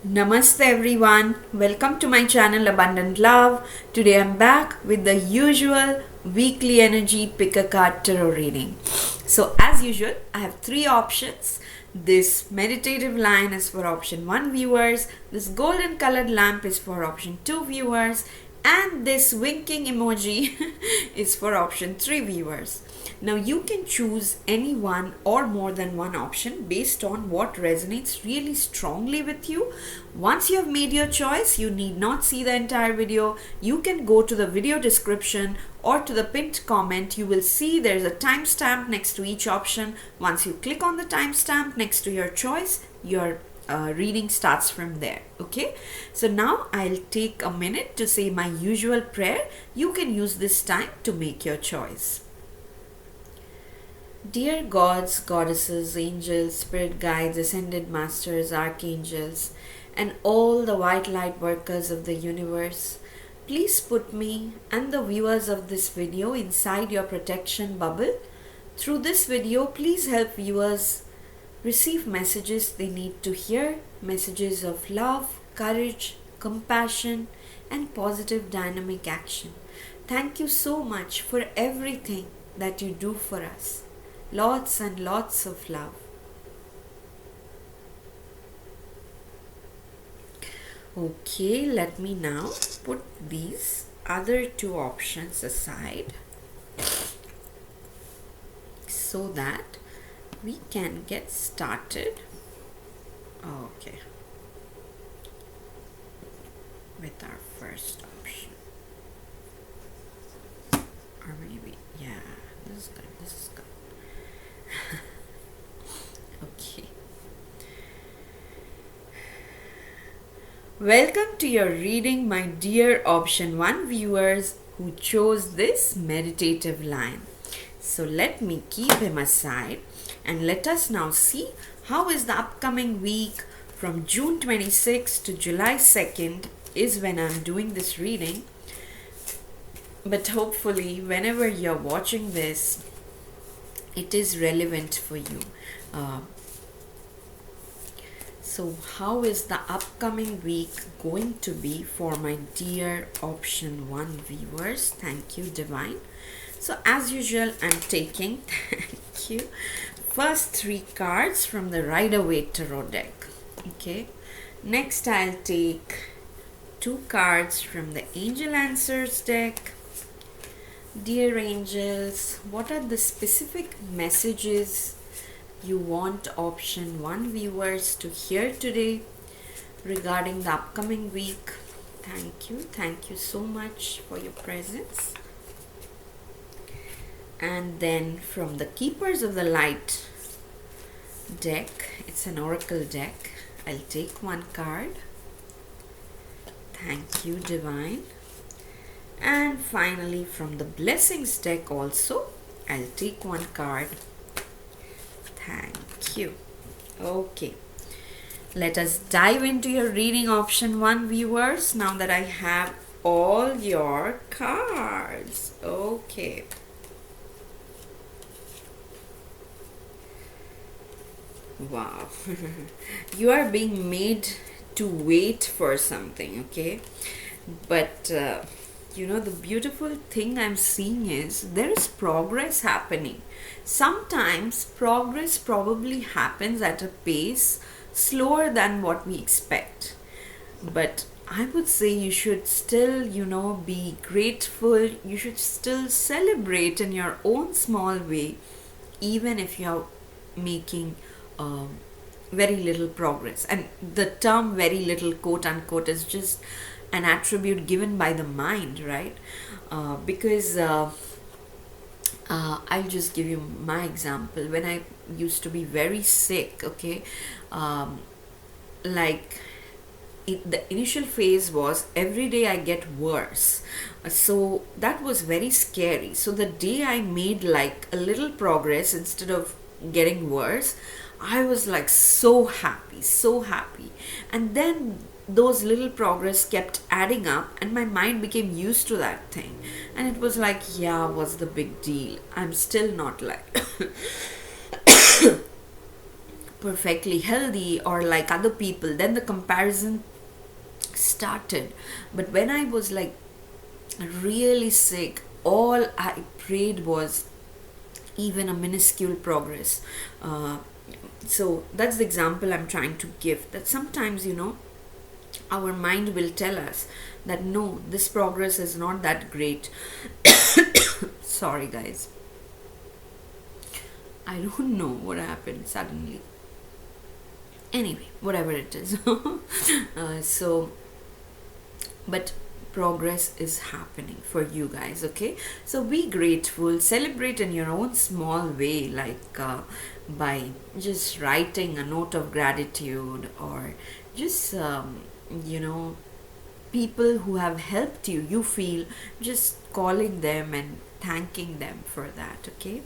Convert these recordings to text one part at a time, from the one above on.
Namaste everyone, welcome to my channel Abundant Love. Today I'm back with the usual weekly energy pick a card tarot reading. So as usual, I have three options. This meditative line is for option 1 viewers, this golden colored lamp is for option 2 viewers, and this winking emoji is for option 3 viewers. Now you can choose any one or more than one option based on what resonates really strongly with you. Once you have made your choice, you need not see the entire video. You can go to the video description or to the pinned comment. You will see there's a timestamp next to each option. Once you click on the timestamp next to your choice, your reading starts from there. Okay, so now I'll take a minute to say my usual prayer. You can use this time to make your choice. Dear gods, goddesses, angels, spirit guides, ascended masters, archangels, and all the white light workers of the universe, please put me and the viewers of this video inside your protection bubble. Through this video, please help viewers receive messages they need to hear, messages of love, courage, compassion, and positive dynamic action. Thank you so much for everything that you do for us. Lots and lots of love. Okay, let me now put these other two options aside so that we can get started. Okay, with our first option. Or maybe, yeah, this is good, this is good. Okay. Welcome to your reading, my dear option 1 viewers who chose this meditative line. So let me keep him aside and let us now see how is the upcoming week from June 26th to July 2nd is when I'm doing this reading. But hopefully whenever you're watching this, it is relevant for you. So how is the upcoming week going to be for my dear option 1 viewers? Thank you, Divine. So as usual, I'm taking, thank you, first 3 cards from the Rider-Waite Tarot deck. Okay. Next, I'll take 2 cards from the Angel Answers deck. Dear angels, what are the specific messages you want option 1 viewers to hear today regarding the upcoming week? Thank you so much for your presence. And then from the Keepers of the Light deck, it's an oracle deck, I'll take 1 card. Thank you, Divine. And finally from the Blessings deck also, I'll take 1 card. Thank you. Okay, let us dive into your reading option 1 viewers now that I have all your cards. Okay. Wow. You are being made to wait for something, okay? But you know, the beautiful thing I'm seeing is there is progress happening. Sometimes progress probably happens at a pace slower than what we expect. But I would say you should still, you know, be grateful. You should still celebrate in your own small way, even if you're making very little progress. And the term very little, quote unquote, is just an attribute given by the mind, right? Because I'll just give you my example. When I used to be very sick, okay, like the initial phase was every day I get worse. So that was very scary. So the day I made like a little progress instead of getting worse, I was like so happy, so happy. And then those little progress kept adding up and my mind became used to that thing, and it was like, yeah, what's the big deal? I'm still not like perfectly healthy or like other people, then the comparison started. But when I was like really sick, all I prayed was even a minuscule progress. uh, so that's the example I'm trying to give, that sometimes, our mind will tell us that no, this progress is not that great. Sorry guys, I don't know what happened suddenly. Anyway, whatever it is. So but progress is happening for you guys, okay? So be grateful, celebrate in your own small way, like by just writing a note of gratitude, or just you know people who have helped you, you feel, just calling them and thanking them for that, okay?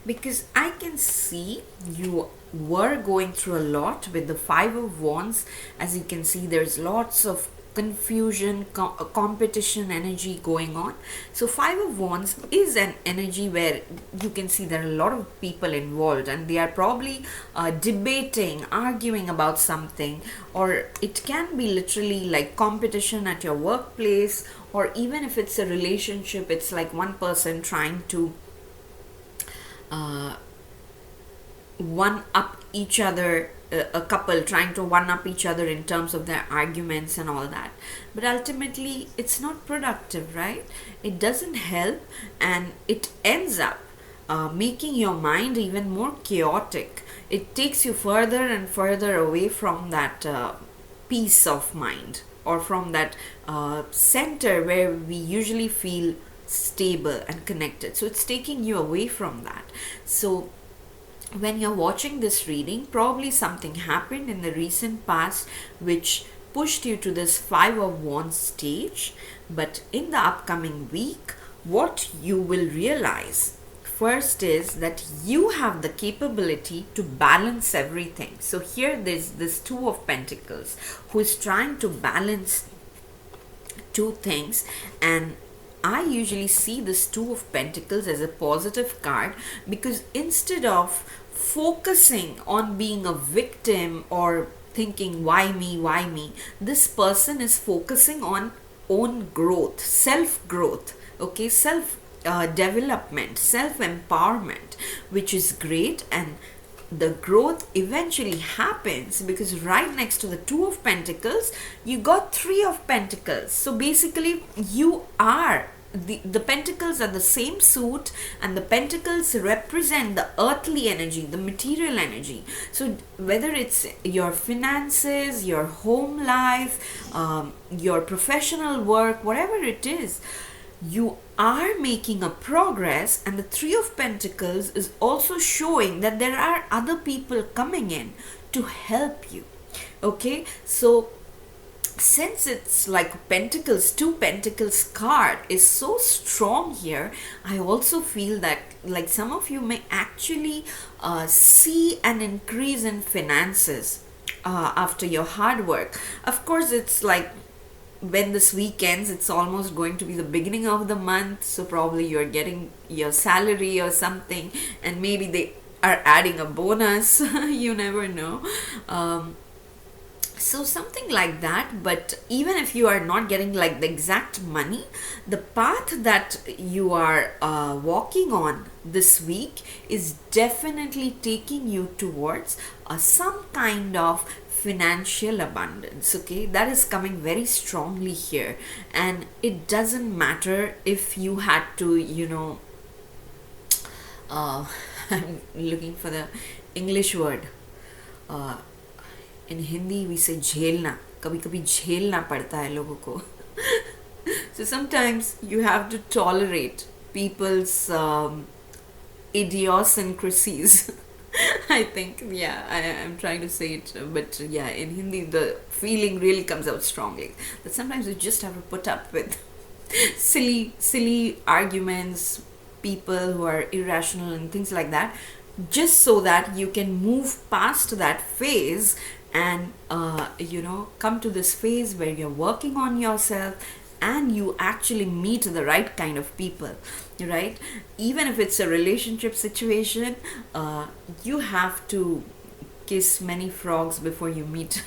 Because I can see you were going through a lot with the Five of Wands. As you can see, there's lots of confusion, competition energy going on. So Five of Wands is an energy where you can see there are a lot of people involved, and they are probably debating, arguing about something, or it can be literally like competition at your workplace, or even if it's a relationship, it's like one person trying to uh, one up each other, a couple trying to one up each other in terms of their arguments and all that. But ultimately it's not productive, right? It doesn't help, and it ends up making your mind even more chaotic. It takes you further and further away from that peace of mind, or from that center where we usually feel stable and connected. So it's taking you away from that. So when you're watching this reading, probably something happened in the recent past which pushed you to this Five of Wands stage. But in the upcoming week, what you will realize first is that you have the capability to balance everything. So here there's this Two of Pentacles who is trying to balance two things, and I usually see this Two of Pentacles as a positive card, because instead of focusing on being a victim or thinking why me, this person is focusing on own growth, self growth, okay, self development, self empowerment, which is great. And the growth eventually happens because right next to the Two of Pentacles you got Three of Pentacles. So basically you are the pentacles are the same suit, and the pentacles represent the earthly energy, the material energy. So whether it's your finances, your home life, your professional work, whatever it is, you are making a progress. And the Three of Pentacles is also showing that there are other people coming in to help you, okay? So since it's like Pentacles, Two Pentacles card is so strong here, I also feel that like some of you may actually see an increase in finances after your hard work. Of course, it's like when this week ends, it's almost going to be the beginning of the month, so probably you're getting your salary or something, and maybe they are adding a bonus. You never know. So something like that. But even if you are not getting like the exact money, the path that you are walking on this week is definitely taking you towards some kind of financial abundance, okay? That is coming very strongly here. And it doesn't matter if you had to, I'm looking for the English word. In Hindi we say झेलना, कभी कभी झेलना पड़ता है लोगों को. So sometimes you have to tolerate people's idiosyncrasies. I think, yeah, I'm trying to say it, but yeah, in Hindi the feeling really comes out strongly that sometimes you just have to put up with silly arguments, people who are irrational and things like that, just so that you can move past that phase and come to this phase where you're working on yourself and you actually meet the right kind of people, right? Even if it's a relationship situation, you have to kiss many frogs before you meet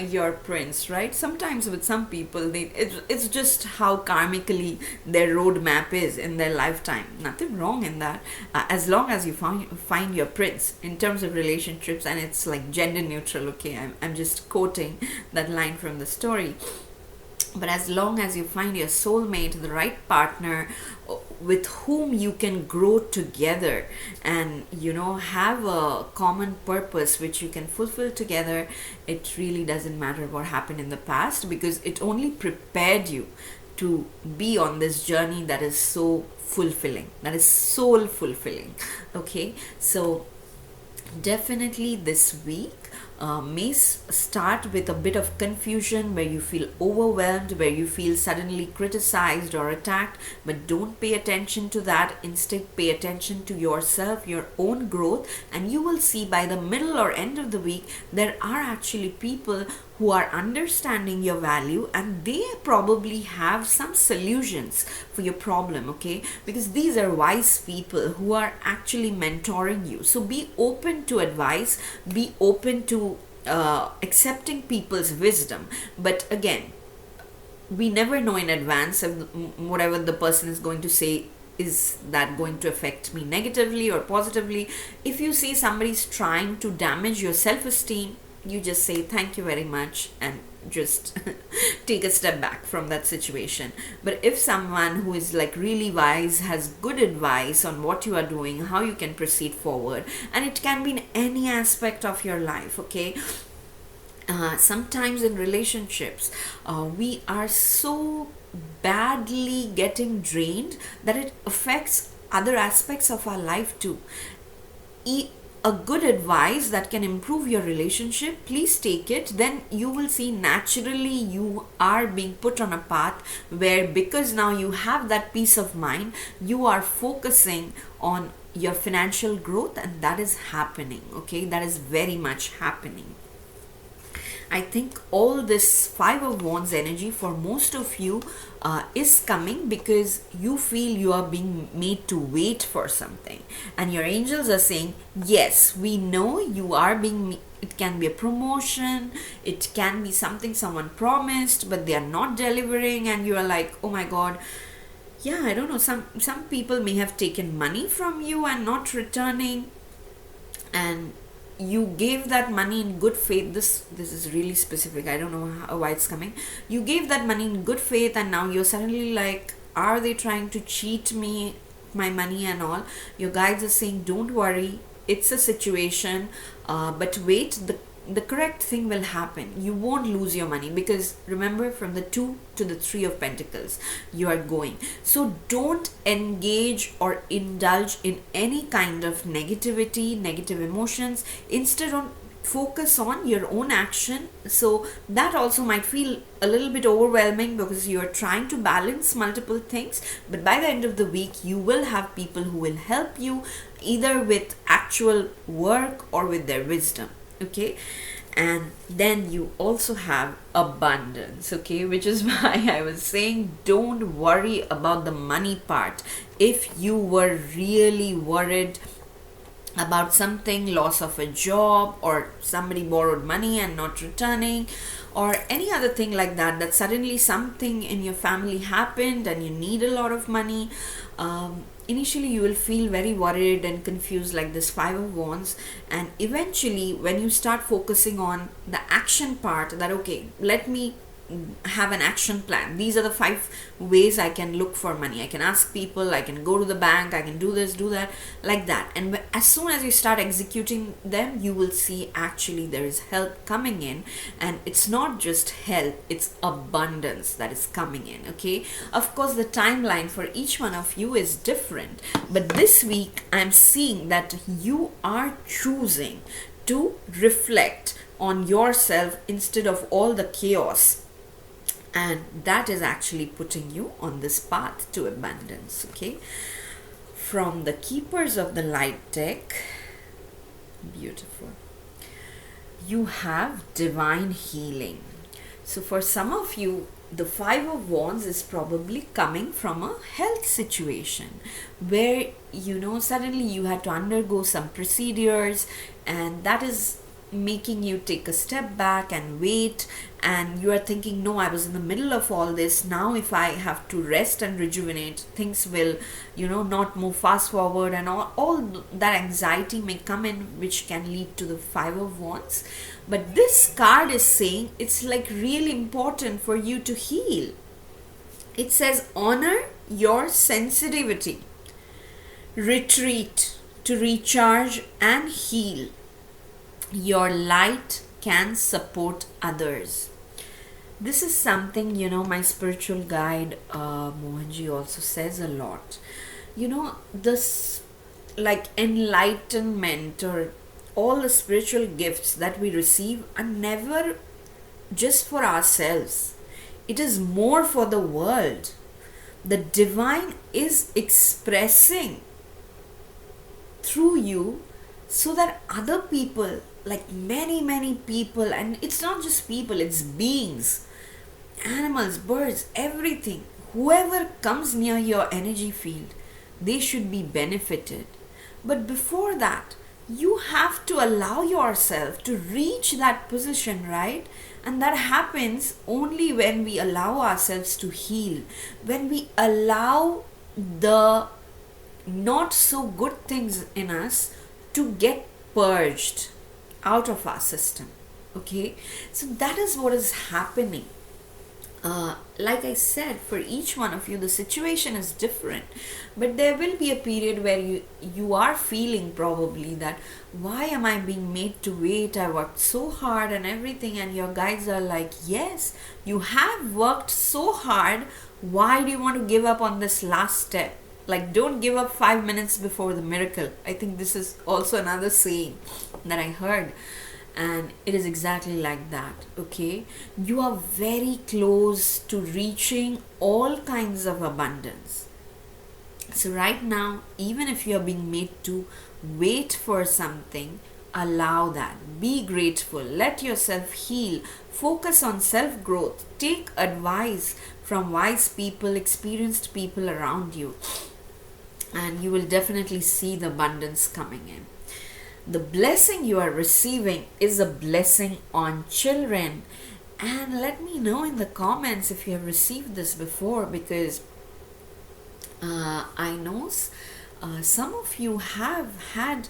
your prince, right? Sometimes with some people, it's just how karmically their roadmap is in their lifetime. Nothing wrong in that, as long as you find your prince in terms of relationships, and it's like gender neutral. Okay, I'm just quoting that line from the story. But as long as you find your soulmate, the right partner with whom you can grow together and have a common purpose which you can fulfill together, it really doesn't matter what happened in the past, because it only prepared you to be on this journey that is so fulfilling, that is soul fulfilling. Okay, so definitely this week may start with a bit of confusion, where you feel overwhelmed, where you feel suddenly criticized or attacked, but don't pay attention to that. Instead, pay attention to yourself, your own growth, and you will see by the middle or end of the week there are actually people who are understanding your value, and they probably have some solutions for your problem. Okay, because these are wise people who are actually mentoring you. So be open to advice, be open to accepting people's wisdom. But again, we never know in advance if whatever the person is going to say, is that going to affect me negatively or positively. If you see somebody's trying to damage your self-esteem, you just say thank you very much and just take a step back from that situation. But if someone who is like really wise has good advice on what you are doing, how you can proceed forward, and it can be in any aspect of your life. Okay, sometimes in relationships, we are so badly getting drained that it affects other aspects of our life too. A good advice that can improve your relationship, please take it. Then you will see naturally you are being put on a path where, because now you have that peace of mind, you are focusing on your financial growth, and that is happening. Okay, that is very much happening. I think all this Five of Wands energy for most of you is coming because you feel you are being made to wait for something, and your angels are saying, yes, we know you are being. It can be a promotion, it can be something someone promised but they are not delivering, and you are like, oh my god. Yeah, I don't know, some people may have taken money from you and not returning, and you gave that money in good faith. This is really specific, I don't know why it's coming. You gave that money in good faith, and now you're suddenly like, are they trying to cheat me, my money and all? Your guides are saying, don't worry, it's a situation, but wait, the correct thing will happen. You won't lose your money, because remember, from the 2 to the 3 of Pentacles you are going. So don't engage or indulge in any kind of negativity, negative emotions. Instead, focus on your own action. So that also might feel a little bit overwhelming because you're trying to balance multiple things, but by the end of the week you will have people who will help you, either with actual work or with their wisdom. Okay, and then you also have abundance. Okay, which is why I was saying don't worry about the money part. If you were really worried about something, loss of a job, or somebody borrowed money and not returning, or any other thing like that, that suddenly something in your family happened and you need a lot of money, initially you will feel very worried and confused, like this Five of Wands. And eventually, when you start focusing on the action part, that okay, let me have an action plan. These are the 5 ways I can look for money. I can ask people, I can go to the bank, I can do this, do that, like that. And as soon as you start executing them, you will see actually there is help coming in, and it's not just help, it's abundance that is coming in. Okay, of course the timeline for each one of you is different, but this week I'm seeing that you are choosing to reflect on yourself instead of all the chaos, and that is actually putting you on this path to abundance. Okay, from the Keepers of the Light deck, beautiful, you have divine healing. So for some of you, the Five of Wands is probably coming from a health situation where, suddenly you had to undergo some procedures, and that is making you take a step back and wait, and you are thinking, no, I was in the middle of all this. Now if I have to rest and rejuvenate, things will not move fast forward, and all that anxiety may come in, which can lead to the Five of Wands. But this card is saying it's like really important for you to heal. It says honor your sensitivity, retreat to recharge and heal. Your light can support others. This is something, my spiritual guide Mohanji also says a lot. This like enlightenment or all the spiritual gifts that we receive are never just for ourselves. It is more for the world. The divine is expressing through you so that other people, like many people, and it's not just people, it's beings, animals, birds, everything, whoever comes near your energy field, they should be benefited. But before that, you have to allow yourself to reach that position, right? And that happens only when we allow ourselves to heal, when we allow the not so good things in us to get purged out of our system. Okay, so that is what is happening. Like I said, for each one of you, the situation is different, but there will be a period where you are feeling probably that, why am I being made to wait? I worked so hard and everything, and your guides are like, yes, you have worked so hard. Why do you want to give up on this last step? Like, don't give up 5 minutes before the miracle. I think this is also another saying that I heard. And it is exactly like that. Okay, you are very close to reaching all kinds of abundance. So right now, even if you are being made to wait for something, allow that. Be grateful. Let yourself heal. Focus on self growth. Take advice from wise people, experienced people around you, and you will definitely see the abundance coming in. The blessing you are receiving is a blessing on children. And let me know in the comments if you have received this before, because I know some of you have had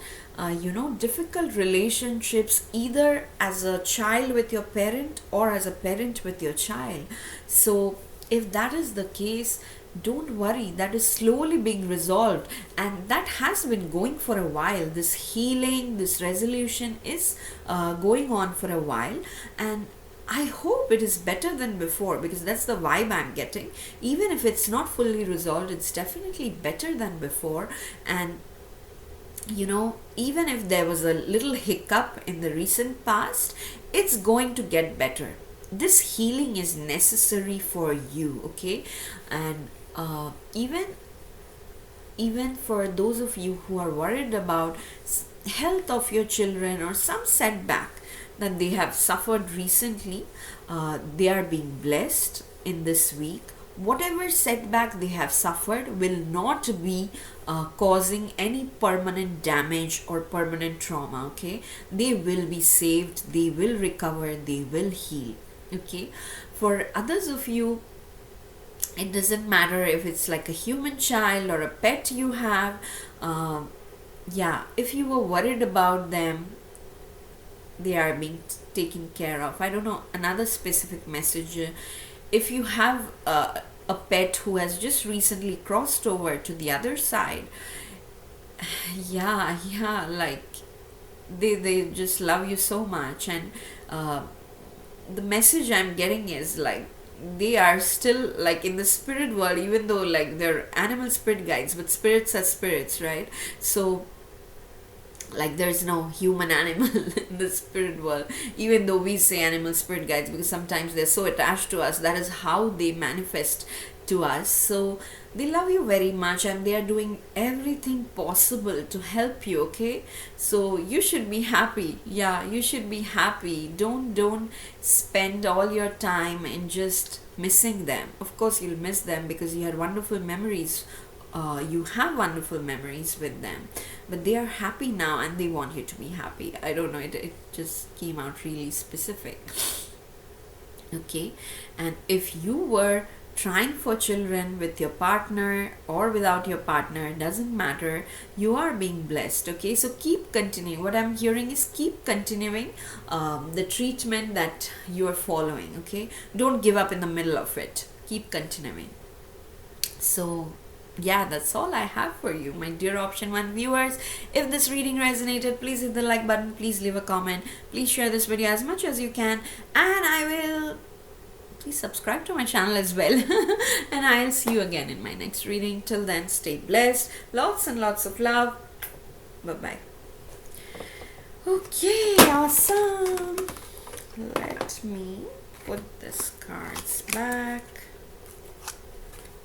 difficult relationships, either as a child with your parent or as a parent with your child. So if that is the case, don't worry, that is slowly being resolved, and that has been going for a while. This healing, this resolution is going on for a while, and I hope it is better than before, because that's the vibe I'm getting. Even if it's not fully resolved, it's definitely better than before. And even if there was a little hiccup in the recent past, it's going to get better. This healing is necessary for you, okay? And even for those of you who are worried about health of your children or some setback that they have suffered recently, they are being blessed in this week. Whatever setback they have suffered will not be causing any permanent damage or permanent trauma, okay? They will be saved, they will recover, they will heal, okay? For others of you, it doesn't matter if it's like a human child or a pet you have. If you were worried about them, they are being taken care of. I don't know, another specific message. If you have a pet who has just recently crossed over to the other side, like they just love you so much. And the message I'm getting is like, they are still like in the spirit world, even though like they're animal spirit guides, but spirits are spirits, right? So like there's no human animal in the spirit world, even though we say animal spirit guides, because sometimes they're so attached to us. That is how they manifest to us. So they love you very much and they are doing everything possible to help you, okay? So you should be happy. Yeah, you should be happy. Don't spend all your time in just missing them. Of course you'll miss them because you had wonderful memories. You have wonderful memories with them, but they are happy now and they want you to be happy. I don't know, it just came out really specific. Okay, and if you were trying for children with your partner or without your partner, doesn't matter, you are being blessed. Okay, so keep continuing. What I'm hearing is keep continuing the treatment that you are following. Okay, don't give up in the middle of it, keep continuing. So yeah, that's all I have for you, my dear option 1 viewers. If this reading resonated, please hit the like button, please leave a comment, please share this video as much as you can, and please subscribe to my channel as well. And I'll see you again in my next reading. Till then, stay blessed, lots and lots of love. Bye bye. Okay, awesome. Let me put these cards back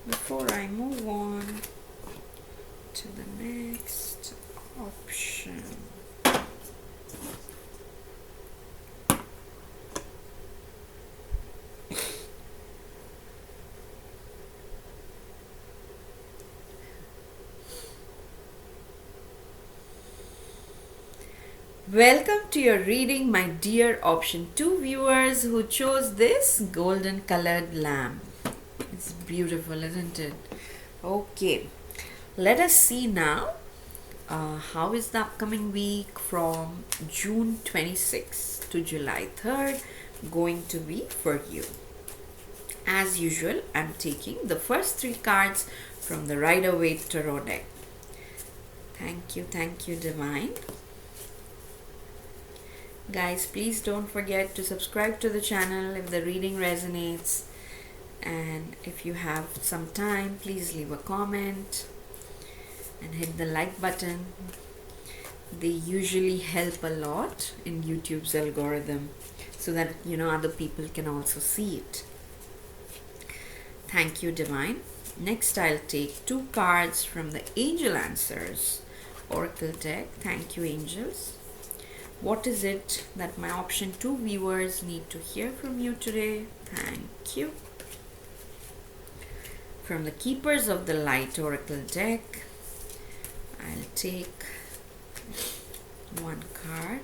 before I move on to the next option. Welcome to your reading, my dear option 2 viewers who chose this golden colored lamp. It's beautiful, isn't it? Okay, let us see now how is the upcoming week from June 26th to July 3rd going to be for you. As usual, I'm taking the first 3 cards from the Rider-Waite Tarot deck. Thank you, Divine. Guys, please don't forget to subscribe to the channel if the reading resonates, and if you have some time, please leave a comment and hit the like button. They usually help a lot in YouTube's algorithm so that other people can also see it. Thank you, Divine. Next, I'll take 2 cards from the Angel Answers Oracle deck. Thank you, angels. What is it that my option 2 viewers need to hear from you today? Thank you. From the Keepers of the Light Oracle deck, I'll take 1 card.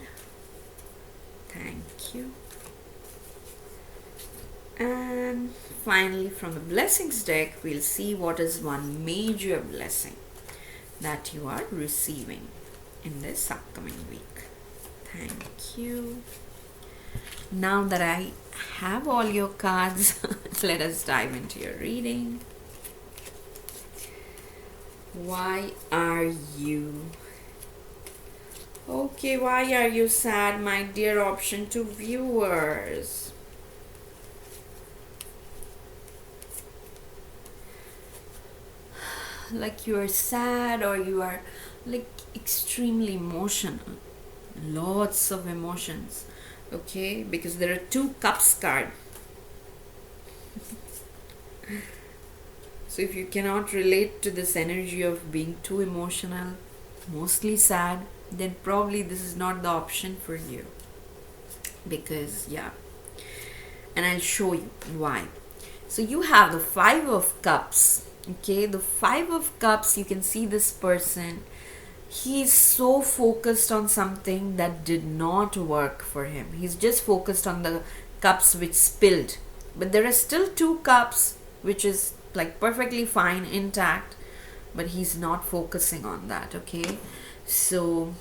Thank you. And finally, from the Blessings deck, we'll see what is one major blessing that you are receiving in this upcoming week. Thank you. Now that I have all your cards, let us dive into your reading. Why are you? Okay, why are you sad, my dear option 2 viewers? Like you are sad, or you are like extremely emotional. Lots of emotions. Okay, because there are 2 cups card. So if you cannot relate to this energy of being too emotional, mostly sad, then probably this is not the option for you. Because and I'll show you why. So you have the 5 of Cups. Okay, the 5 of Cups, you can see this person. He's so focused on something that did not work for him. He's just focused on the cups which spilled. But there are still 2 cups which is like perfectly fine, intact. But he's not focusing on that, okay? So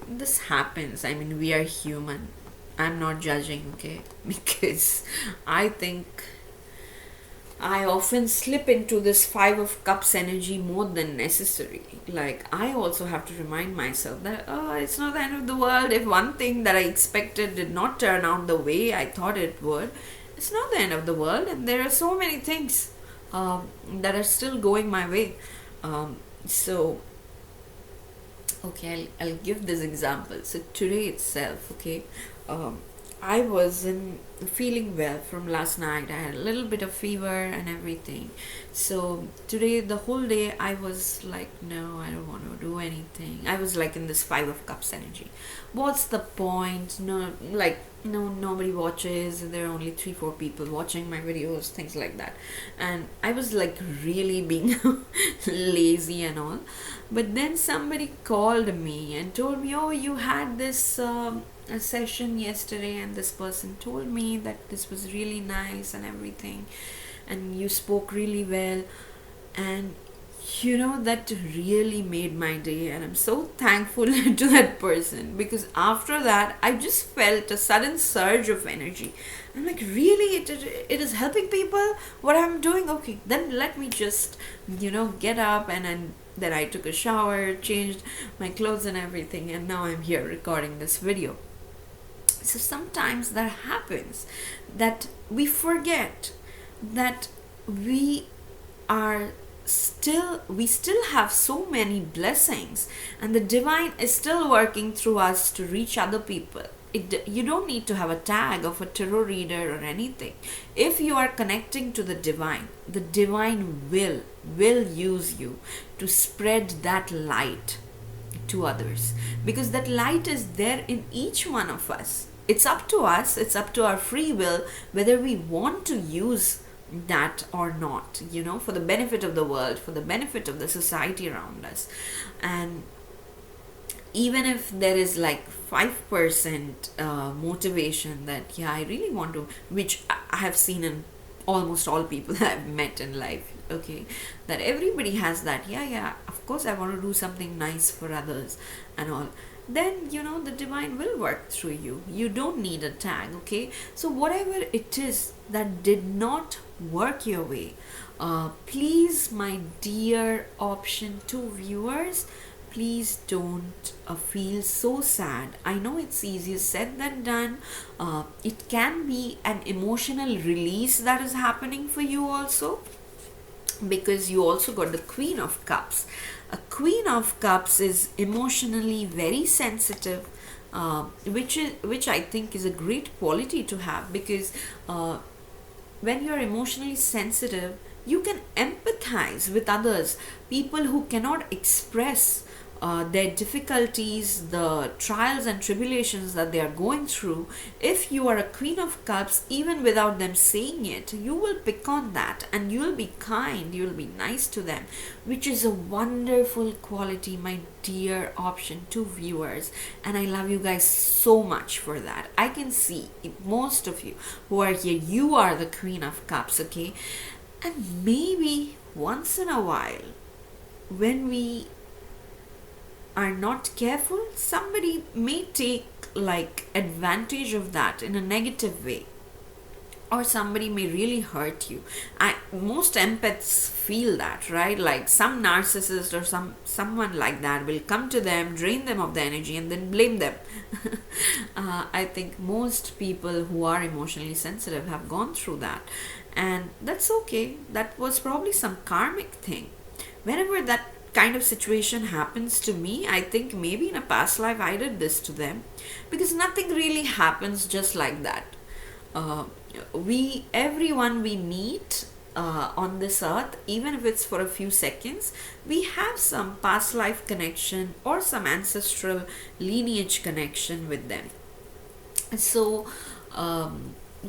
this happens. I mean, we are human. I'm not judging, okay? Because I think I often slip into this 5 of Cups energy more than necessary. Like, I also have to remind myself that, it's not the end of the world. If one thing that I expected did not turn out the way I thought it would, it's not the end of the world. And there are so many things that are still going my way. Okay, I'll give this example. So today itself, okay, I wasn't feeling well from last night. I had a little bit of fever and everything. So today, the whole day, I was like, no, I don't want to do anything. I was like in this Five of Cups energy. What's the point? No, like, no, nobody watches. There are only three, four people watching my videos, things like that. And I was like really being lazy and all. But then somebody called me and told me, oh, you had this. A session yesterday, and this person told me that this was really nice and everything, and you spoke really well, and that really made my day, and I'm so thankful to that person, because after that I just felt a sudden surge of energy. I'm like, really, it is helping people what I'm doing. Okay, then let me just get up, and then I took a shower, changed my clothes and everything, and now I'm here recording this video. So sometimes that happens, that we forget that are we still have so many blessings, and the divine is still working through us to reach other people. You don't need to have a tag of a tarot reader or anything. If you are connecting to the divine will use you to spread that light to others, because that light is there in each one of us. It's up to us, it's up to our free will whether we want to use that or not, for the benefit of the world, for the benefit of the society around us. And even if there is like 5% motivation that, yeah, I really want to, which I have seen in almost all people that I've met in life, okay, that everybody has that, yeah, of course I want to do something nice for others and all, then the divine will work through you. You don't need a tag, okay? So whatever it is that did not work your way, please, my dear option 2 viewers, please don't feel so sad. I know it's easier said than done. It can be an emotional release that is happening for you also, because you also got the Queen of Cups. A Queen of Cups is emotionally very sensitive, which I think is a great quality to have, because when you're emotionally sensitive, you can empathize with others, people who cannot express their difficulties, the trials and tribulations that they are going through. If you are a Queen of Cups, even without them saying it, you will pick on that, and you will be kind, you will be nice to them, which is a wonderful quality, my dear option 2 viewers. And I love you guys so much for that. I can see most of you who are here, you are the Queen of Cups, okay? And maybe once in a while, when we are not careful, somebody may take like advantage of that in a negative way, or somebody may really hurt you. Most empaths feel that, right? Like some narcissist or someone like that will come to them, drain them of the energy, and then blame them. I think most people who are emotionally sensitive have gone through that, and that's okay. That was probably some karmic thing. Whenever that kind of situation happens to me, I think maybe in a past life I did this to them, because nothing really happens just like that. Everyone we meet on this earth, even if it's for a few seconds, we have some past life connection or some ancestral lineage connection with them. So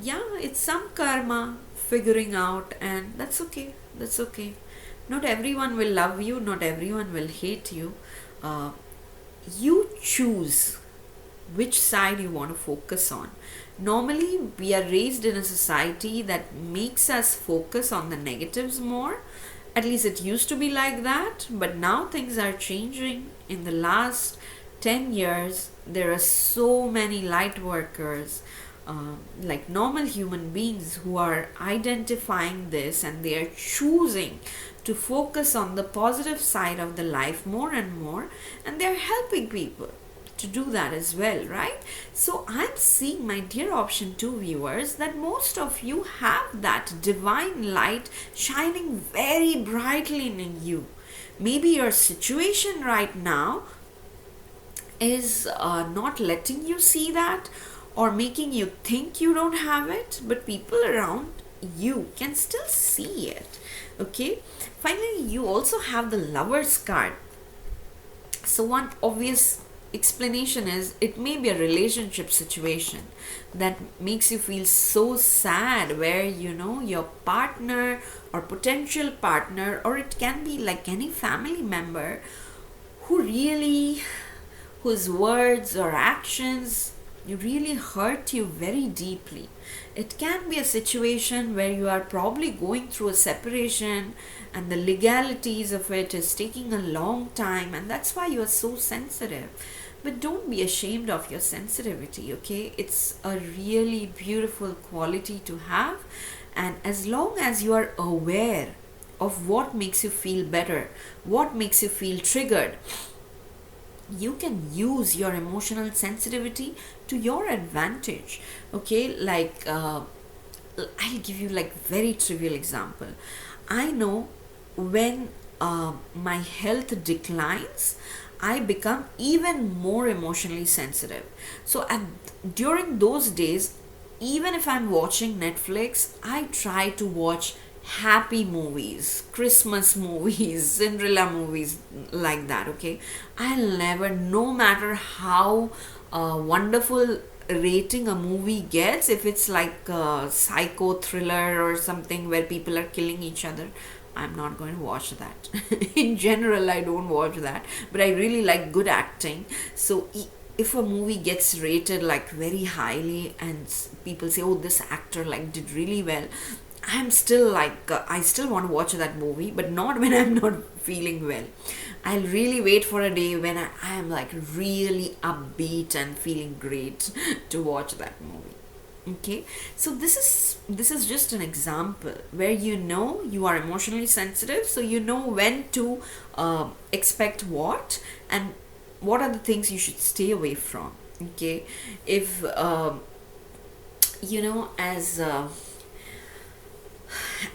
yeah, it's some karma figuring out, and that's okay. Not everyone will love you, not everyone will hate you. You choose which side you want to focus on. Normally, we are raised in a society that makes us focus on the negatives more. At least it used to be like that, but now things are changing. In the last 10 years, there are so many light workers, like normal human beings, who are identifying this, and they are choosing to focus on the positive side of the life more and more, and they're helping people to do that as well, right? So I'm seeing, my dear option 2 viewers, that most of you have that divine light shining very brightly in you. Maybe your situation right now is not letting you see that, or making you think you don't have it, but people around you can still see it. Okay, finally, you also have the Lover's card. So, one obvious explanation is it may be a relationship situation that makes you feel so sad, where your partner or potential partner, or it can be like any family member who really, whose words or actions really hurt you very deeply. It can be a situation where you are probably going through a separation and the legalities of it is taking a long time, and that's why you are so sensitive. But don't be ashamed of your sensitivity, okay? It's a really beautiful quality to have, and as long as you are aware of what makes you feel better, what makes you feel triggered, you can use your emotional sensitivity to your advantage. Okay, like I'll give you like very trivial example. I know when my health declines, I become even more emotionally sensitive. So during those days, even if I'm watching Netflix, I try to watch happy movies, Christmas movies, Cinderella movies, like that. Okay, I'll never, no matter how wonderful rating a movie gets, if it's like a psycho thriller or something where people are killing each other, I'm not going to watch that. In general, I don't watch that, but I really like good acting. So if a movie gets rated like very highly and people say, oh, this actor like did really well, I'm still like, I still want to watch that movie, but not when I'm not feeling well. I'll really wait for a day when I am like really upbeat and feeling great to watch that movie. Okay, so this is just an example where you are emotionally sensitive, so you know when to expect what, and what are the things you should stay away from. Okay, if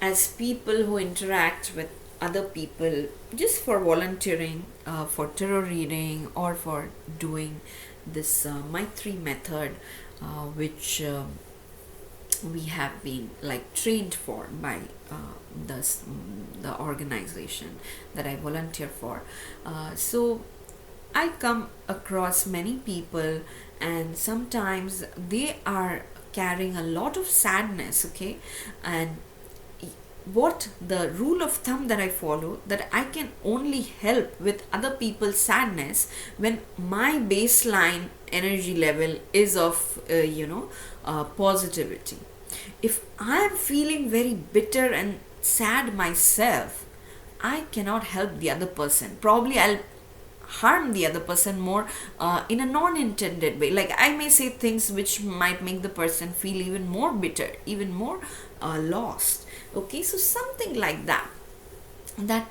as people who interact with other people just for volunteering, for tarot reading, or for doing this Maitri method, which we have been like trained for by the organization that I volunteer for. So I come across many people, and sometimes they are carrying a lot of sadness. Okay, and what the rule of thumb that I follow, that I can only help with other people's sadness when my baseline energy level is of positivity. If I am feeling very bitter and sad myself, I cannot help the other person. Probably I'll harm the other person more, in a non-intended way. Like I may say things which might make the person feel even more bitter, even more lost. Okay, so something like that. That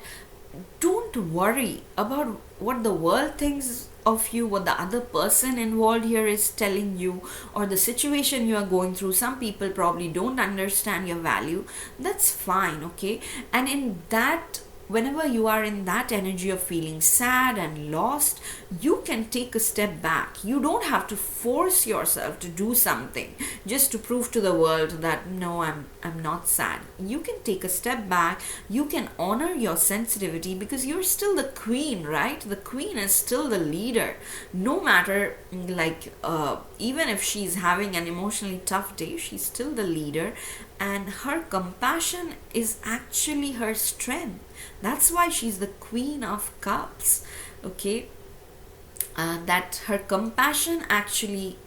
don't worry about what the world thinks of you, what the other person involved here is telling you, or the situation you are going through. Some people probably don't understand your value. That's fine. Okay, and in that, whenever you are in that energy of feeling sad and lost, you can take a step back. You don't have to force yourself to do something just to prove to the world that no, I'm not sad. You can take a step back. You can honor your sensitivity, because you're still the queen, right? The queen is still the leader. No matter, like even if she's having an emotionally tough day, she's still the leader, and her compassion is actually her strength. That's why she's the Queen of Cups. Okay, that her compassion actually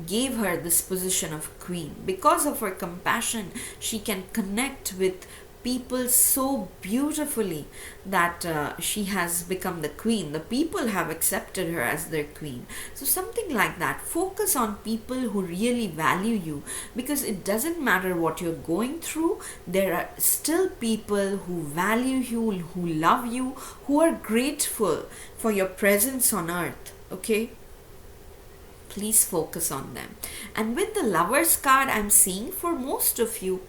gave her this position of queen. Because of her compassion, she can connect with people so beautifully that she has become the queen. The people have accepted her as their queen. So something like that. Focus on people who really value you, because it doesn't matter what you're going through, there are still people who value you, who love you, who are grateful for your presence on earth. Okay, please focus on them. And with the Lover's card, I'm seeing for most of you,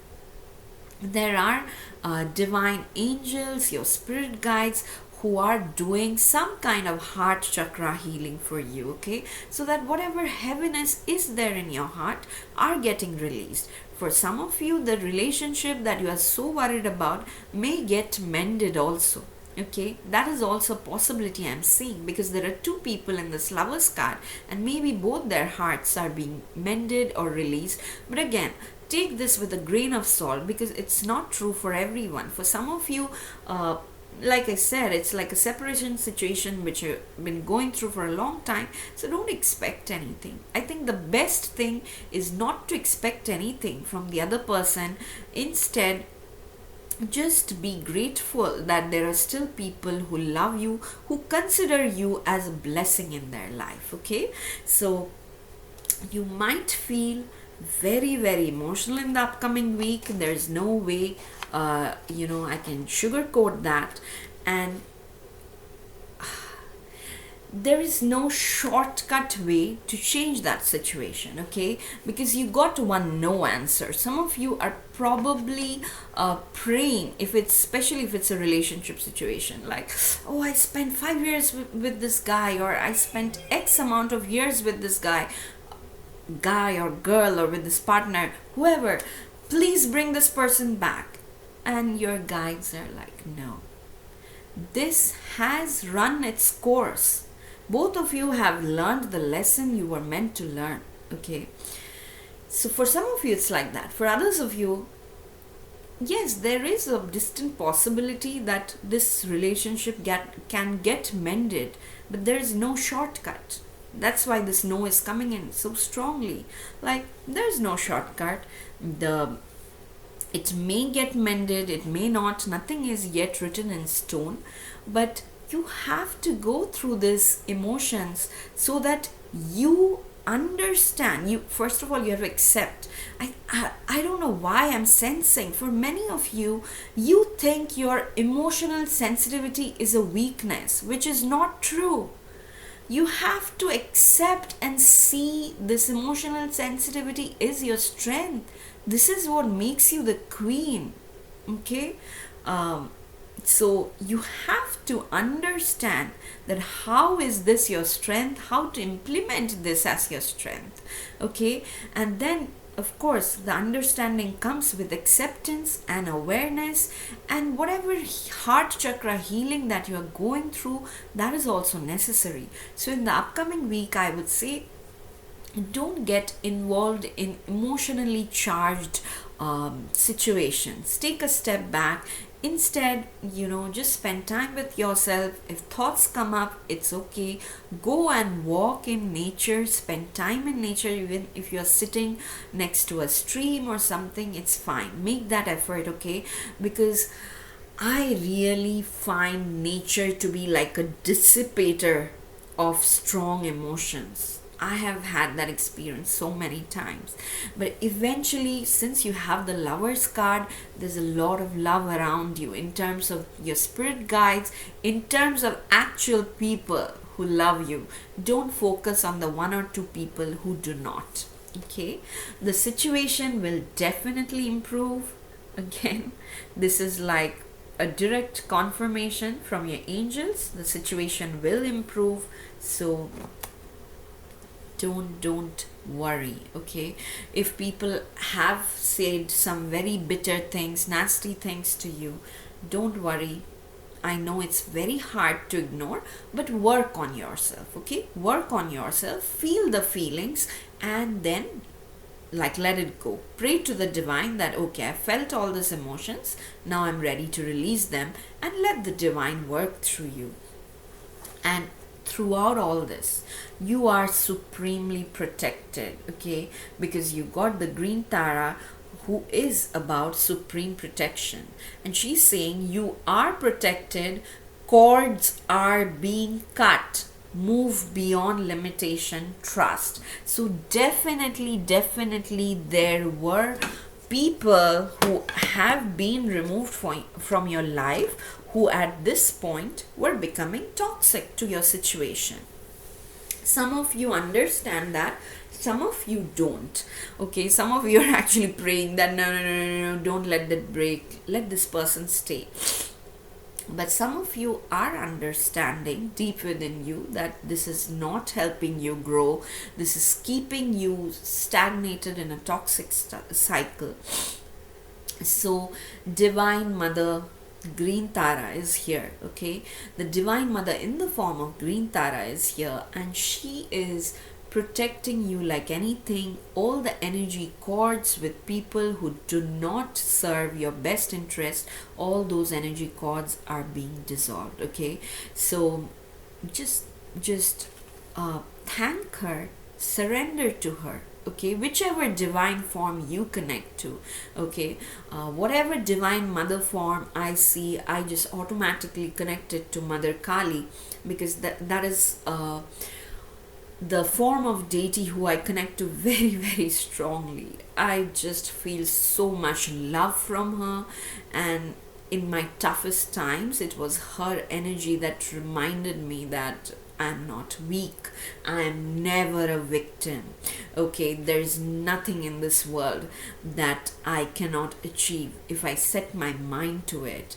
there are divine angels, your spirit guides, who are doing some kind of heart chakra healing for you, okay? So that whatever heaviness is there in your heart are getting released. For some of you, the relationship that you are so worried about may get mended also. Okay, that is also a possibility I'm seeing, because there are two people in this Lover's card and maybe both their hearts are being mended or released. But again, take this with a grain of salt, because it's not true for everyone. For some of you, like I said, it's like a separation situation which you've been going through for a long time. So don't expect anything. I think the best thing is not to expect anything from the other person. Instead, just be grateful that there are still people who love you, who consider you as a blessing in their life. Okay, so you might feel very, very emotional in the upcoming week. There's no way I can sugarcoat that. And there is no shortcut way to change that situation, okay? Because you got one no answer. Some of you are probably praying, especially if it's a relationship situation, like, oh, I spent 5 years with this guy, or I spent X amount of years with this guy or girl, or with this partner, whoever, please bring this person back. And your guides are like, no, this has run its course. Both of you have learned the lesson you were meant to learn. Okay, so for some of you it's like that. For others of you, yes, there is a distant possibility that this relationship can get mended, but there is no shortcut. That's why this no is coming in so strongly. Like, there's no shortcut. It may get mended, it may not. Nothing is yet written in stone. But you have to go through these emotions so that you understand. You, first of all, you have to accept. I don't know why I'm sensing, for many of you, you think your emotional sensitivity is a weakness, which is not true. You have to accept and see this emotional sensitivity is your strength. This is what makes you the queen. Okay, so you have to understand that how is this your strength, how to implement this as your strength. Okay, and then of course the understanding comes with acceptance and awareness, and whatever heart chakra healing that you are going through, that is also necessary. So in the upcoming week, I would say, don't get involved in emotionally charged situations. Take a step back. Instead, just spend time with yourself. If thoughts come up, it's okay. Go and walk in nature. Spend time in nature. Even if you're sitting next to a stream or something, it's fine. Make that effort, okay? Because I really find nature to be like a dissipator of strong emotions. I have had that experience so many times. But eventually, since you have the Lover's card, there's a lot of love around you in terms of your spirit guides, in terms of actual people who love you. Don't focus on the one or two people who do not. Okay? The situation will definitely improve. Again, this is like a direct confirmation from your angels. The situation will improve. So don't worry. Okay, if people have said some very bitter things, nasty things to you, don't worry. I know it's very hard to ignore, but work on yourself. Okay, work on yourself, feel the feelings, and then let it go. Pray to the divine that, okay, I felt all these emotions, now I'm ready to release them, and let the divine work through you. And throughout all this, you are supremely protected, okay? Because you got the green Tara, who is about supreme protection. And she's saying you are protected, cords are being cut, move beyond limitation, trust. So definitely there were people who have been removed from your life, who at this point were becoming toxic to your situation. Some of you understand that, some of you don't. Okay, some of you are actually praying that no, don't let that break, let this person stay. but some of you are understanding deep within you that this is not helping you grow. This is keeping you stagnated in a toxic cycle. So Divine Mother Green Tara is here. Okay, the Divine Mother in the form of Green Tara is here, and she is protecting you like anything. All the energy cords with people who do not serve your best interest, all those energy cords are being dissolved. Okay, so just thank her, surrender to her. Okay, whichever divine form you connect to. Okay, whatever divine mother form I see, I just automatically connect it to Mother Kali, because that is the form of deity who I connect to very, very strongly. I just feel so much love from her, and in my toughest times, it was her energy that reminded me that I'm not weak. I'm never a victim. Okay, there's nothing in this world that I cannot achieve if I set my mind to it.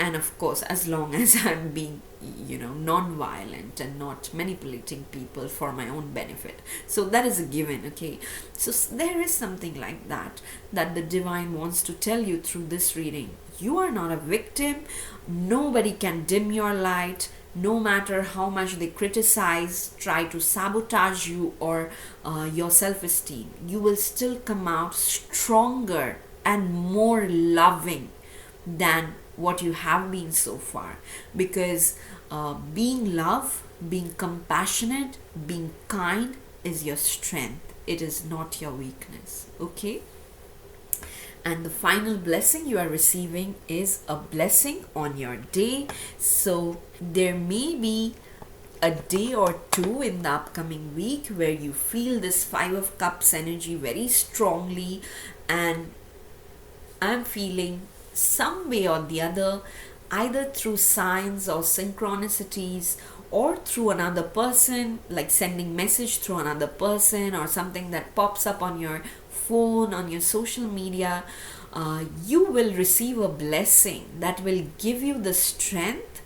And of course, as long as I'm being, non-violent and not manipulating people for my own benefit. So that is a given. Okay, so there is something like that the divine wants to tell you through this reading. You are not a victim. Nobody can dim your light. No matter how much they criticize, try to sabotage you or your self-esteem, you will still come out stronger and more loving than what you have been so far. Because being love, being compassionate, being kind is your strength. It is not your weakness. Okay? And the final blessing you are receiving is a blessing on your day. So there may be a day or two in the upcoming week where you feel this Five of Cups energy very strongly, and I'm feeling some way or the other, either through signs or synchronicities, or through another person, like sending message through another person, or something that pops up on your phone, on your social media, you will receive a blessing that will give you the strength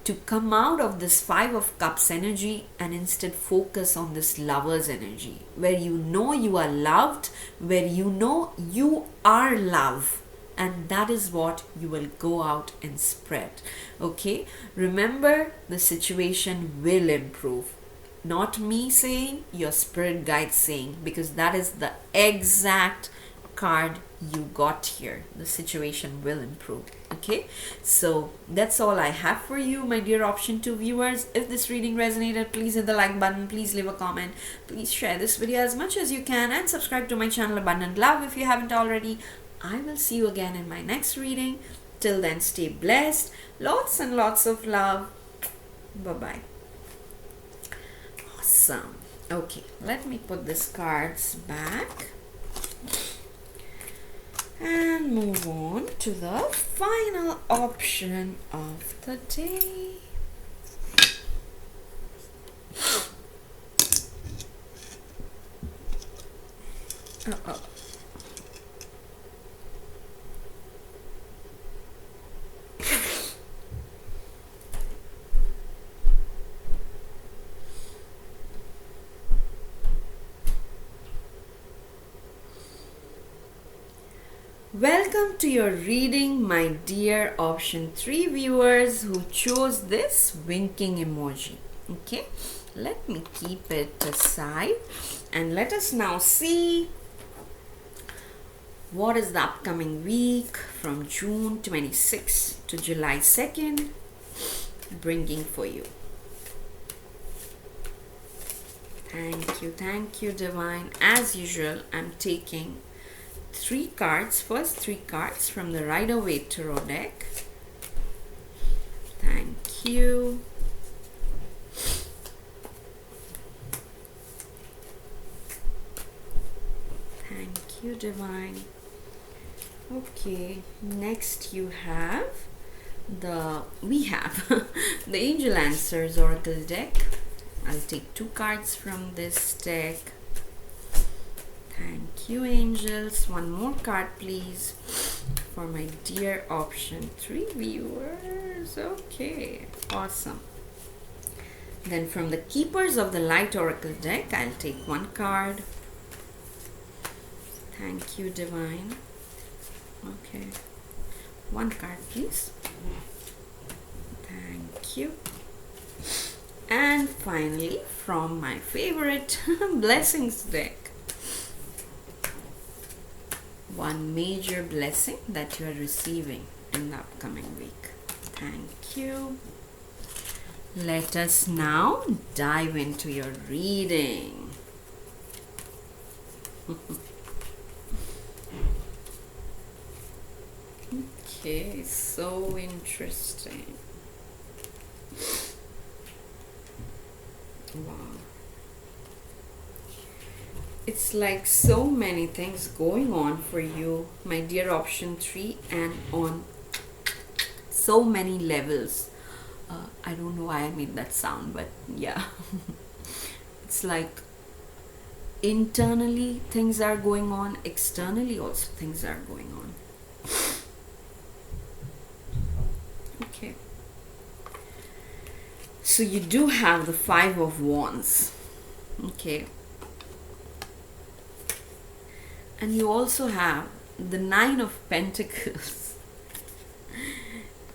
to come out of this Five of Cups energy and instead focus on this Lover's energy, where you know you are loved, where you know you are love. And that is what you will go out and spread. Okay, remember, the situation will improve. Not me saying, your spirit guide saying, because that is the exact card you got here. The situation will improve. Okay, so that's all I have for you, my dear option 2 viewers. If this reading resonated, please hit the like button, please leave a comment, please share this video as much as you can, and subscribe to my channel Abundant Love if you haven't already. I will see you again in my next reading. Till then, stay blessed. Lots and lots of love. Bye-bye. Awesome. Okay, let me put these cards back and move on to the final option of the day. Uh-oh. Welcome to your reading, my dear option 3 viewers who chose this winking emoji. Okay, let me keep it aside and let us now see what is the upcoming week from June 26th to July 2nd bringing for you. Thank you, Divine. As usual, I'm taking 3 cards, first 3 cards from the Rider-Waite Tarot deck. Thank you. Thank you, Divine. Okay, next we have the Angel Answers Oracle deck. I'll take 2 cards from this deck. Thank you, angels. One more card, please. for my dear option 3 viewers. Okay, awesome. Then from the Keepers of the Light Oracle deck, I'll take one card. Thank you, Divine. Okay. One card, please. Thank you. And finally, from my favorite Blessings deck, one major blessing that you are receiving in the upcoming week. Thank you. Let us now dive into your reading. Okay, so interesting. Wow. It's like so many things going on for you, my dear option 3, and on so many levels. I don't know why I made that sound, but yeah. It's like internally things are going on, externally also things are going on. Okay. So you do have the 5 of Wands. Okay. And you also have the 9 of Pentacles.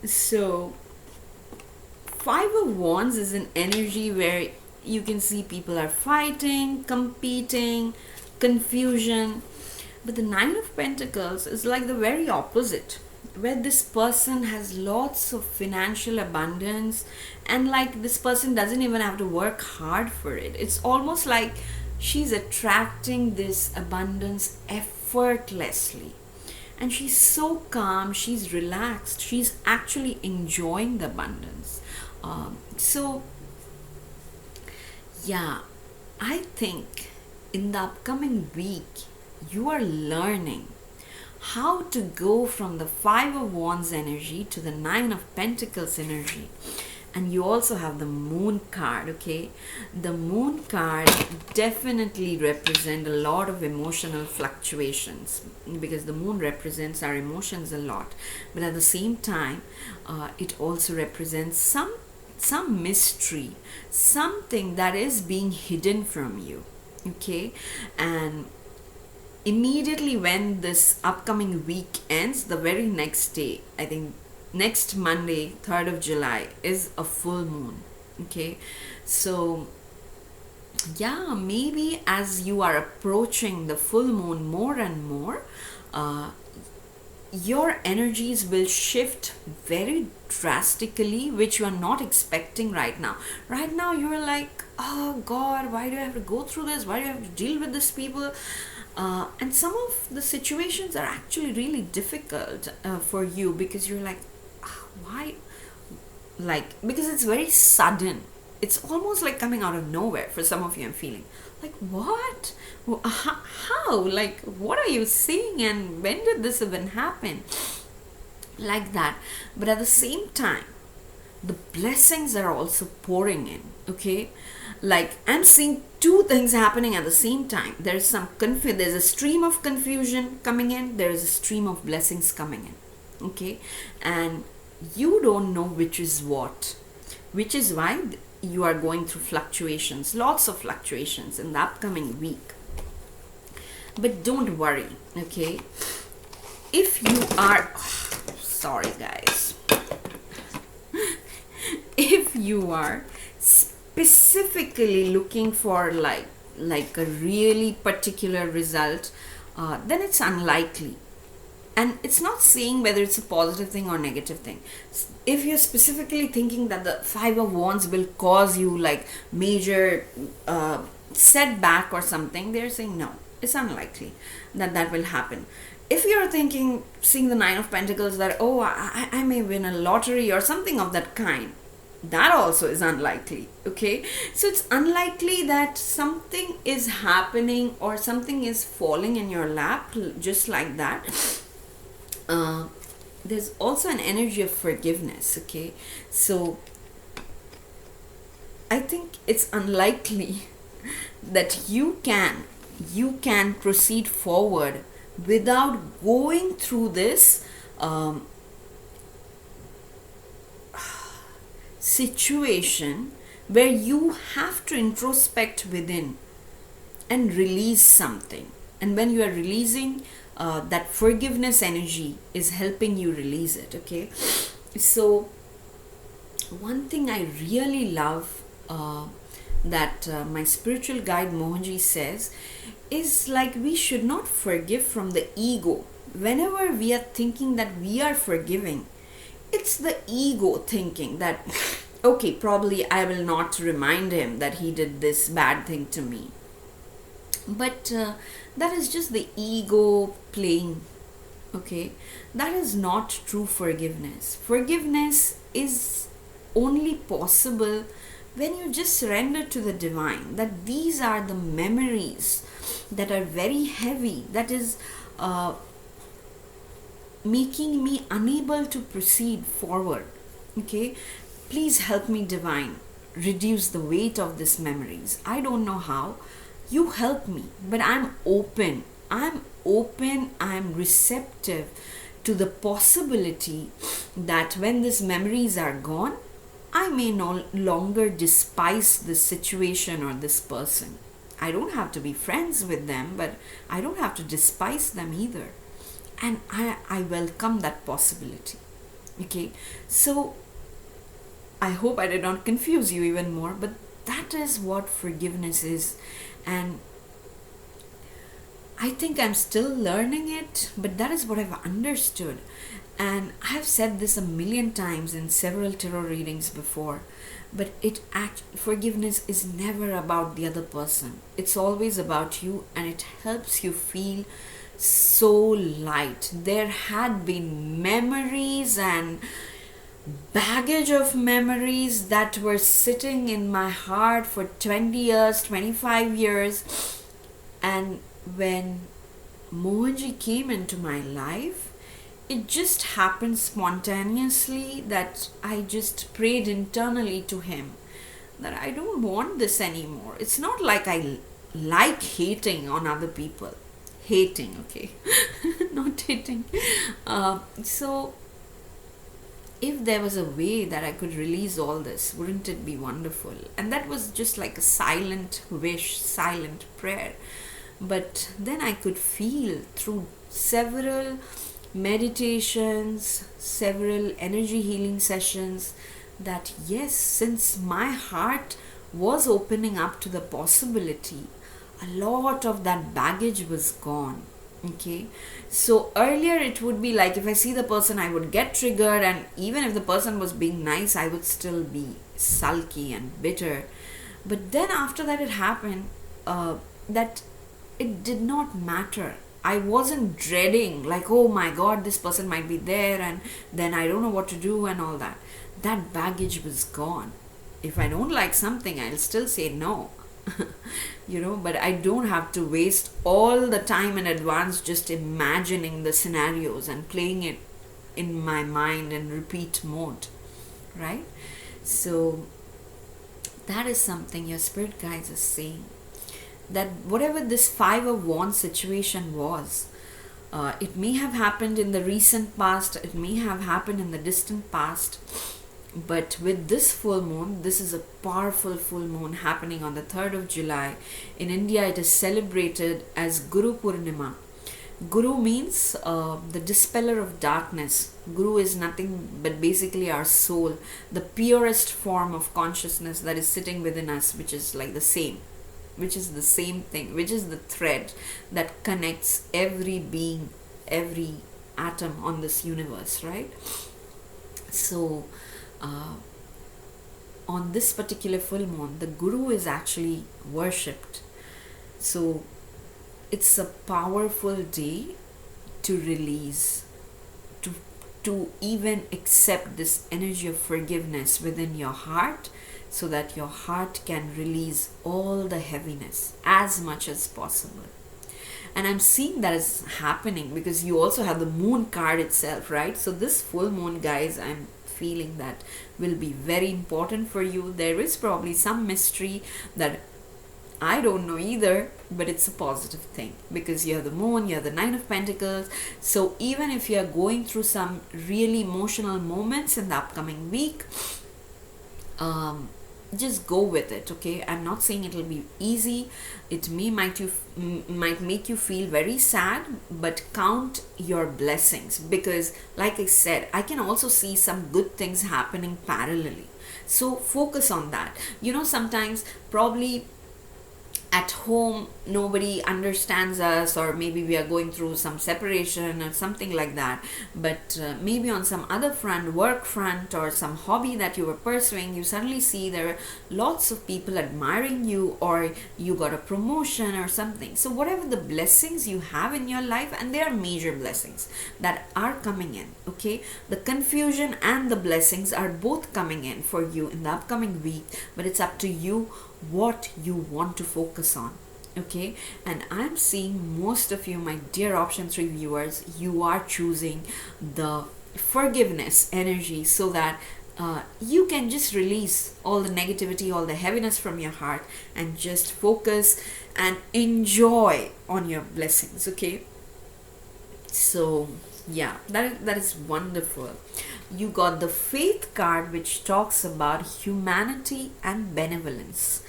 So 5 of Wands is an energy where you can see people are fighting, competing, confusion. But the 9 of Pentacles is like the very opposite, where this person has lots of financial abundance, and like this person doesn't even have to work hard for it. It's almost like she's attracting this abundance effortlessly. And she's so calm, she's relaxed, she's actually enjoying the abundance. So, yeah, I think in the upcoming week, you are learning how to go from the 5 of Wands energy to the 9 of Pentacles energy. And you also have the Moon card, okay? The Moon card definitely represents a lot of emotional fluctuations, because the Moon represents our emotions a lot. But at the same time, it also represents some mystery, something that is being hidden from you, okay? And immediately when this upcoming week ends, the very next day, I think next Monday, 3rd of July, is a full moon, okay? So yeah, maybe as you are approaching the full moon more and more, your energies will shift very drastically, which you are not expecting right now. Right now you're like, oh God, why do I have to go through this? Why do I have to deal with these people? And some of the situations are actually really difficult for you, because you're like, why? Like, because it's very sudden. It's almost like coming out of nowhere for some of you. I'm feeling like, what? How? Like, what are you seeing? And when did this even happen? Like that. But at the same time, the blessings are also pouring in, okay? Like, I'm seeing two things happening at the same time. There's there's a stream of confusion coming in. There is a stream of blessings coming in, okay? And you don't know which is what, which is why you are going through fluctuations, lots of fluctuations in the upcoming week. But don't worry, okay? If you are, sorry guys, if you are specifically looking for like a really particular result, then it's unlikely. And it's not saying whether it's a positive thing or negative thing. If you're specifically thinking that the 5 of Wands will cause you like major setback or something, they're saying no, it's unlikely that will happen. If you're thinking, seeing the 9 of Pentacles, that, oh, I may win a lottery or something of that kind, that also is unlikely, okay? So it's unlikely that something is happening or something is falling in your lap just like that. There's also an energy of forgiveness, okay? So I think it's unlikely that you can proceed forward without going through this um, situation where you have to introspect within and release something. And when you are releasing, that forgiveness energy is helping you release it. Okay, so one thing I really love, that my spiritual guide Mohanji says, is like we should not forgive from the ego. Whenever we are thinking that we are forgiving, it's the ego thinking that, okay, probably I will not remind him that he did this bad thing to me. But that is just the ego playing. Okay, that is not true forgiveness. Forgiveness is only possible when you just surrender to the divine, that these are the memories that are very heavy, that is making me unable to proceed forward. Okay, please help me, divine, reduce the weight of these memories. I don't know how. You help me, but I'm open. I'm receptive to the possibility that when these memories are gone, I may no longer despise this situation or this person. I don't have to be friends with them, but I don't have to despise them either. And I welcome that possibility. Okay, so I hope I did not confuse you even more, but that is what forgiveness is. And I think I'm still learning it, but that is what I've understood. And I have said this a million times in several tarot readings before, but forgiveness is never about the other person. It's always about you, and it helps you feel so light. There had been memories and baggage of memories that were sitting in my heart for 20 years, 25 years. And when Mohanji came into my life, it just happened spontaneously that I just prayed internally to him that I don't want this anymore. It's not like I like hating on other people. Hating, okay? Not hating. So if there was a way that I could release all this, wouldn't it be wonderful? And that was just like a silent wish, silent prayer. But then I could feel through several meditations, several energy healing sessions, that yes, since my heart was opening up to the possibility, a lot of that baggage was gone. Okay, so earlier it would be like if I see the person, I would get triggered, and even if the person was being nice, I would still be sulky and bitter. But then after that it happened, that it did not matter. I wasn't dreading like, oh my god, this person might be there and then I don't know what to do and all that. That baggage was gone. If I don't like something, I'll still say no. But I don't have to waste all the time in advance just imagining the scenarios and playing it in my mind in repeat mode, right? So that is something your spirit guides are saying, that whatever this Five of Wands situation was, it may have happened in the recent past, it may have happened in the distant past, but with this full moon, this is a powerful full moon happening on the 3rd of July. In India, it is celebrated as Guru Purnima. Guru means the dispeller of darkness. Guru is nothing but basically our soul, the purest form of consciousness that is sitting within us, which is like the same, which is the same thing, which is the thread that connects every being, every atom on this universe, right? So on this particular full moon, the Guru is actually worshipped. So it's a powerful day to release, to even accept this energy of forgiveness within your heart, so that your heart can release all the heaviness as much as possible. And I'm seeing that is happening because you also have the moon card itself, right? So this full moon, guys, I'm feeling that will be very important for you. There is probably some mystery that I don't know either, but it's a positive thing because you have the moon, you have the Nine of Pentacles. So even if you are going through some really emotional moments in the upcoming week, just go with it. Okay, I'm not saying it'll be easy. It might make you feel very sad, but count your blessings, because like I said, I can also see some good things happening parallelly. So focus on that. Sometimes probably at home nobody understands us, or maybe we are going through some separation or something like that, but maybe on some other front, work front, or some hobby that you were pursuing, you suddenly see there are lots of people admiring you, or you got a promotion or something. So whatever the blessings you have in your life, and there are major blessings that are coming in, okay, the confusion and the blessings are both coming in for you in the upcoming week, but it's up to you what you want to focus on. Okay, and I'm seeing most of you, my dear option 3 viewers, you are choosing the forgiveness energy, so that you can just release all the negativity, all the heaviness from your heart, and just focus and enjoy on your blessings. Okay, so yeah, that is wonderful. You got the Faith card, which talks about humanity and benevolence.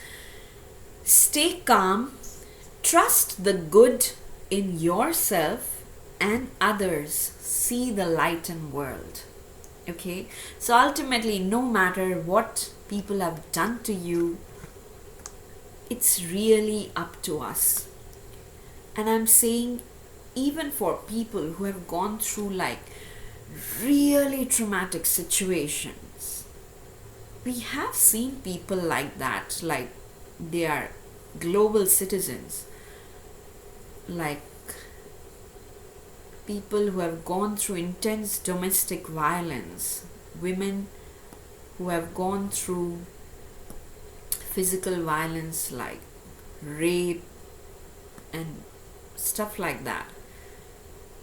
Stay calm, trust the good in yourself and others, see the light in world. Okay, so ultimately, no matter what people have done to you, it's really up to us. And I'm saying, even for people who have gone through like really traumatic situations, we have seen people like that, like they are global citizens, like people who have gone through intense domestic violence, women who have gone through physical violence like rape and stuff like that.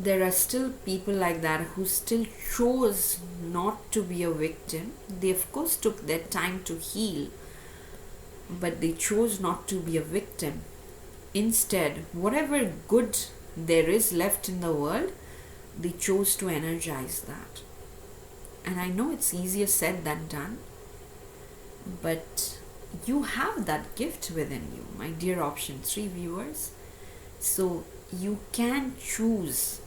There are still people like that who still chose not to be a victim. They of course took their time to heal, but they chose not to be a victim. Instead, whatever good there is left in the world, they chose to energize that. And I know it's easier said than done, but you have that gift within you, my dear option 3 viewers. So you can choose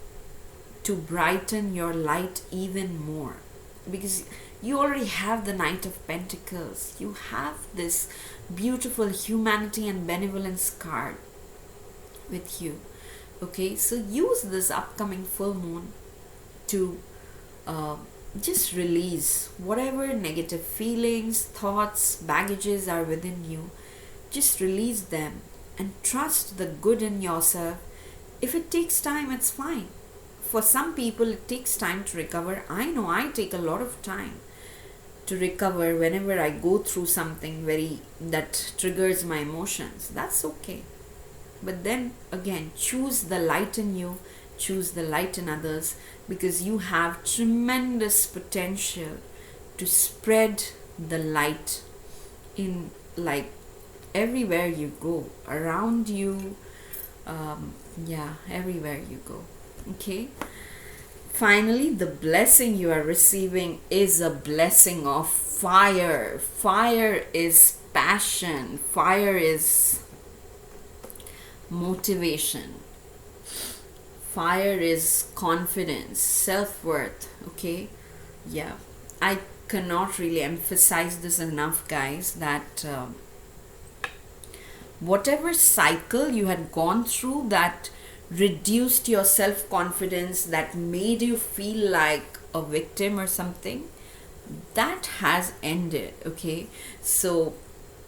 to brighten your light even more, because you already have the Knight of Pentacles. You have this beautiful humanity and benevolence card with you. Okay, so use this upcoming full moon to just release whatever negative feelings, thoughts, baggages are within you. Just release them and trust the good in yourself. If it takes time, it's fine. For some people, it takes time to recover. I know I take a lot of time to recover whenever I go through something that triggers my emotions. That's okay. But then again, choose the light in you, choose the light in others, because you have tremendous potential to spread the light in like everywhere you go, around you, everywhere you go. Okay, finally, the blessing you are receiving is a blessing of fire. Fire is passion, fire is motivation, fire is confidence, self-worth. Okay, yeah, I cannot really emphasize this enough, guys, that whatever cycle you had gone through that reduced your self-confidence, that made you feel like a victim or something, that has ended. Okay, so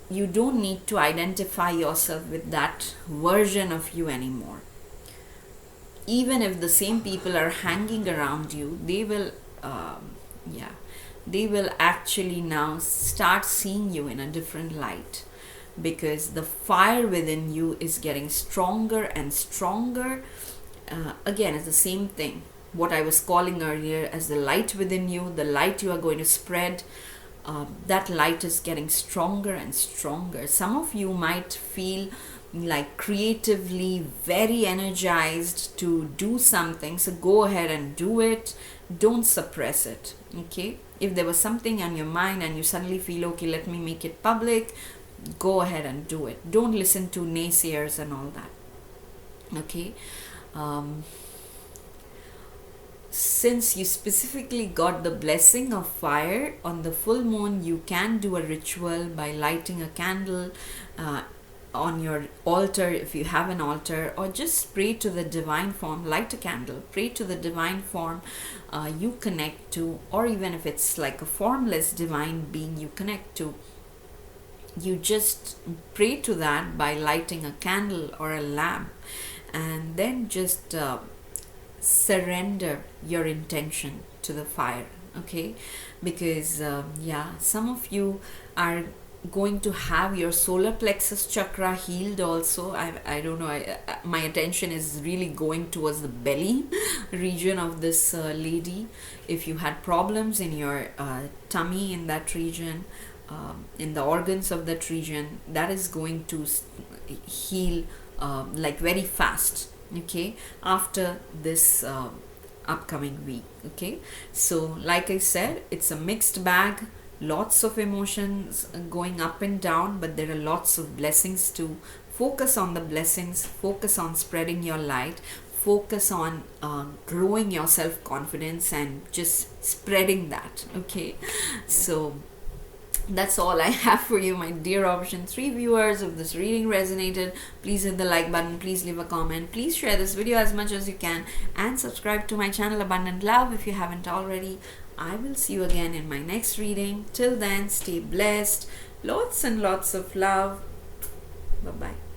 you don't need to identify yourself with that version of you anymore. Even if the same people are hanging around you, they will actually now start seeing you in a different light, because the fire within you is getting stronger and stronger. Again, it's the same thing, what I was calling earlier as the light within you, the light you are going to spread. that light is getting stronger and stronger. Some of you might feel like creatively very energized to do something, so go ahead and do it. Don't suppress it. Okay, if there was something on your mind and you suddenly feel, okay, let me make it public, go ahead and do it. Don't listen to naysayers and all that. Okay, since you specifically got the blessing of fire on the full moon, you can do a ritual by lighting a candle on your altar if you have an altar, or just pray to the divine form. Light a candle, pray to the divine form you connect to, or even if it's like a formless divine being you connect to, you just pray to that by lighting a candle or a lamp, and then just surrender your intention to the fire. Okay, because some of you are going to have your solar plexus chakra healed also. I don't know, my attention is really going towards the belly region of this lady. If you had problems in your tummy, in that region, in the organs of that region, that is going to heal like very fast. Okay, after this upcoming week. Okay, so like I said, it's a mixed bag, lots of emotions going up and down, but there are lots of blessings to focus on. The blessings, focus on spreading your light, focus on growing your self-confidence and just spreading that. Okay, so that's all I have for you, my dear option 3 viewers. If this reading resonated, please hit the like button, please leave a comment, please share this video as much as you can, and subscribe to my channel Abundant Love if you haven't already. I will see you again in my next reading. Till then, stay blessed, lots and lots of love. Bye bye.